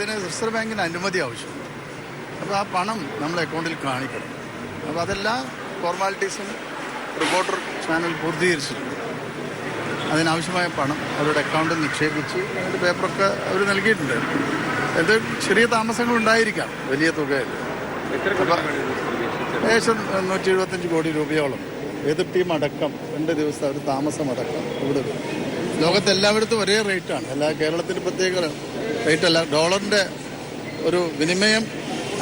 ഇതിന് റിസർവ് ബാങ്കിന് അനുമതി ആവശ്യമുണ്ട്. അപ്പോൾ ആ പണം നമ്മുടെ അക്കൗണ്ടിൽ കാണിക്കണം. അപ്പോൾ അതെല്ലാ ഫോർമാലിറ്റീസും റിപ്പോർട്ടർ ചാനൽ പൂർത്തീകരിച്ചിട്ടുണ്ട്. അതിനാവശ്യമായ പണം അവരുടെ അക്കൗണ്ടിൽ നിക്ഷേപിച്ച് അതിൻ്റെ പേപ്പറൊക്കെ അവർ നൽകിയിട്ടുണ്ട്. എന്ത് ചെറിയ താമസങ്ങൾ ഉണ്ടായിരിക്കാം, വലിയ തുകയല്ല. ഏകദേശം 175 കോടി രൂപയോളം എതിർ ടീം അടക്കം 2 ദിവസം അവർ താമസമടക്കം ഇവിടെ ലോകത്തെല്ലായിടത്തും ഒരേ റേറ്റാണ്. കേരളത്തിന് പ്രത്യേക റേറ്റല്ല. ഡോളറിൻ്റെ ഒരു വിനിമയം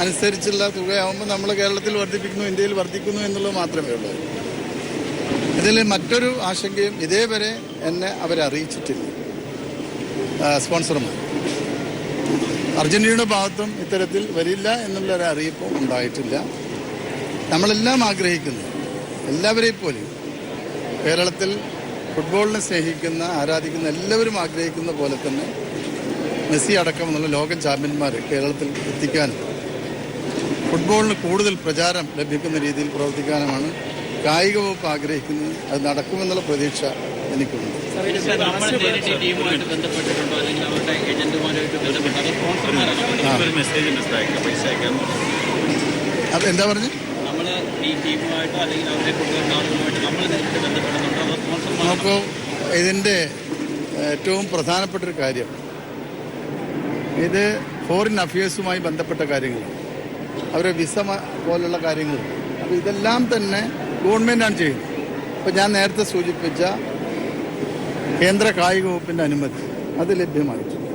അനുസരിച്ചുള്ള തുകയാകുമ്പോൾ നമ്മൾ കേരളത്തിൽ വർദ്ധിപ്പിക്കുന്നു, ഇന്ത്യയിൽ വർദ്ധിക്കുന്നു എന്നുള്ളത് മാത്രമേ ഉള്ളൂ. ഇതിൽ മറ്റൊരു ആശങ്കയും ഇതേവരെ എന്നെ അവരെ അറിയിച്ചിട്ടില്ല. സ്പോൺസർമാർ അർജന്റീനയുടെ ഭാഗത്തും ഇത്തരത്തിൽ വരില്ല എന്നുള്ളൊരു അറിയിപ്പും ഉണ്ടായിട്ടില്ല. നമ്മളെല്ലാം ആഗ്രഹിക്കുന്നു, എല്ലാവരെയും പോലും കേരളത്തിൽ ഫുട്ബോളിനെ സ്നേഹിക്കുന്ന, ആരാധിക്കുന്ന എല്ലാവരും ആഗ്രഹിക്കുന്ന പോലെ തന്നെ മെസ്സി അടക്കമെന്നുള്ള ലോക ചാമ്പ്യന്മാർ കേരളത്തിൽ എത്തിക്കാനും ഫുട്ബോളിന് കൂടുതൽ പ്രചാരം ലഭിക്കുന്ന രീതിയിൽ പ്രവർത്തിക്കാനുമാണ് കായിക വകുപ്പ് ആഗ്രഹിക്കുന്നത്. അത് നടക്കുമെന്നുള്ള പ്രതീക്ഷ എനിക്കുണ്ട്. അതെന്താ പറഞ്ഞു? നോക്കൂ, ഇതിൻ്റെ ഏറ്റവും പ്രധാനപ്പെട്ടൊരു കാര്യം ഇത് ഫോറിൻ അഫയേഴ്സുമായി ബന്ധപ്പെട്ട കാര്യങ്ങളാണ്. അവരുടെ വിസ പോലുള്ള കാര്യങ്ങൾ. അപ്പോൾ ഇതെല്ലാം തന്നെ ഗവൺമെൻറ്റാണ് ചെയ്യുന്നത്. അപ്പോൾ ഞാൻ നേരത്തെ സൂചിപ്പിച്ച കേന്ദ്ര കായിക വകുപ്പിൻ്റെ അനുമതി അത് ലഭ്യമായിട്ടുണ്ട്.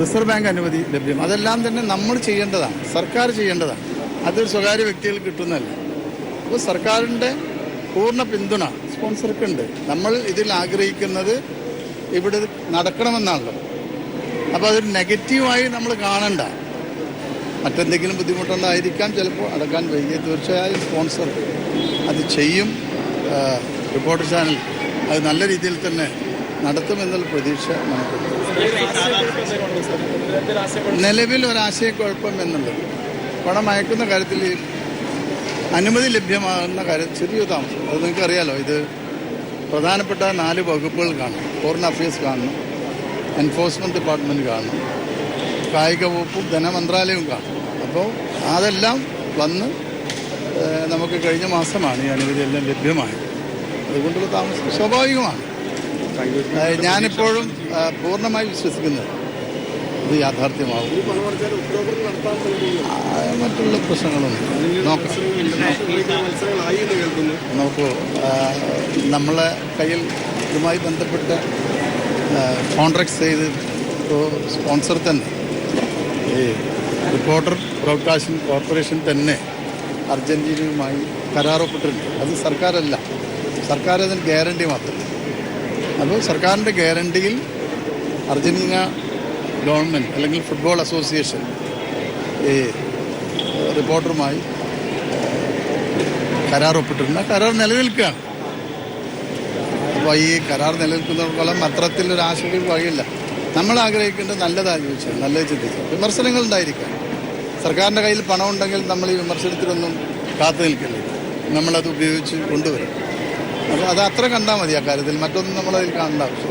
റിസർവ് ബാങ്ക് അനുമതി ലഭ്യം. അതെല്ലാം തന്നെ നമ്മൾ ചെയ്യേണ്ടതാണ്, സർക്കാർ ചെയ്യേണ്ടതാണ്. അതൊരു സ്വകാര്യ വ്യക്തികൾ കിട്ടുന്നതല്ല. അപ്പോൾ സർക്കാരിൻ്റെ പൂർണ്ണ പിന്തുണ സ്പോൺസർക്കുണ്ട്. നമ്മൾ ഇതിൽ ആഗ്രഹിക്കുന്നത് ഇവിടെ നടക്കണമെന്നാണല്ലോ. അപ്പോൾ അതൊരു നെഗറ്റീവായി നമ്മൾ കാണണ്ട. മറ്റെന്തെങ്കിലും ബുദ്ധിമുട്ടുണ്ടായിരിക്കാം, ചിലപ്പോൾ അടക്കാൻ വൈകി. തീർച്ചയായും സ്പോൺസർ അത് ചെയ്യും. റിപ്പോർട്ടർ ചാനൽ അത് നല്ല രീതിയിൽ തന്നെ നടത്തുമെന്നുള്ള പ്രതീക്ഷ നമുക്കുണ്ട്. നിലവിൽ ഒരാശയക്കുഴപ്പം എന്നുള്ളത് പണം അയക്കുന്ന കാര്യത്തിൽ അനുമതി ലഭ്യമാകുന്ന കാര്യം ചെറിയ താമസം. അത് നിങ്ങൾക്കറിയാലോ. ഇത് പ്രധാനപ്പെട്ട 4 വകുപ്പുകൾ കാണും. ഫോറിൻ അഫയേഴ്സ് കാണണം, എൻഫോഴ്സ്മെൻറ്റ് ഡിപ്പാർട്ട്മെൻറ്റ് കാണണം, കായിക വകുപ്പും ധനമന്ത്രാലയവും കാണും. അപ്പോൾ അതെല്ലാം വന്ന് നമുക്ക് കഴിഞ്ഞ മാസമാണ് ഈ അനുമതിയെല്ലാം ലഭ്യമായത്. അതുകൊണ്ടുള്ള താമസം സ്വാഭാവികമാണ്. ഞാനിപ്പോഴും പൂർണ്ണമായി വിശ്വസിക്കുന്നത് ഇത് യാഥാർത്ഥ്യമാവും. മറ്റുള്ള പ്രശ്നങ്ങളൊന്നും നോക്കൂ. നമ്മളെ കയ്യിൽ ഇതുമായി ബന്ധപ്പെട്ട കോൺട്രാക്ട് ചെയ്ത് സ്പോൺസർ തന്നെ ഈ റിപ്പോർട്ടർ ബ്രോഡ്കാസ്റ്റിംഗ് കോർപ്പറേഷൻ തന്നെ അർജന്റീനയുമായി കരാറൊപ്പിട്ടിട്ടുണ്ട്. അത് സർക്കാരല്ല, സർക്കാർ അതിന് ഗ്യാരണ്ടി മാത്രം. അപ്പോൾ സർക്കാരിൻ്റെ ഗ്യാരണ്ടിയിൽ അർജന്റീന ഗവൺമെൻറ് അല്ലെങ്കിൽ ഫുട്ബോൾ അസോസിയേഷൻ ഈ റിപ്പോർട്ടറുമായി കരാറൊപ്പിട്ടിട്ടുണ്ട്. കരാർ നിലനിൽക്കുകയാണ്. അപ്പോൾ ഈ കരാർ നിലനിൽക്കുന്നിടത്തോളം അത്തരത്തിലൊരു ആശങ്കയും വകയില്ല. നമ്മൾ ആഗ്രഹിക്കേണ്ടത് നല്ലതായി ചോദിച്ചാൽ നല്ലത് ചിന്തിക്കുക. വിമർശനങ്ങൾ ഉണ്ടായിരിക്കാം. സർക്കാരിൻ്റെ കയ്യിൽ പണം ഉണ്ടെങ്കിൽ നമ്മൾ ഈ വിമർശനത്തിനൊന്നും കാത്തു നിൽക്കില്ല. നമ്മളത് ഉപയോഗിച്ച് കൊണ്ടുവരും. അപ്പോൾ അത് അത്ര കണ്ടാൽ മതി. ആ കാര്യത്തിൽ മറ്റൊന്നും നമ്മളതിൽ കാണേണ്ട ആവശ്യം.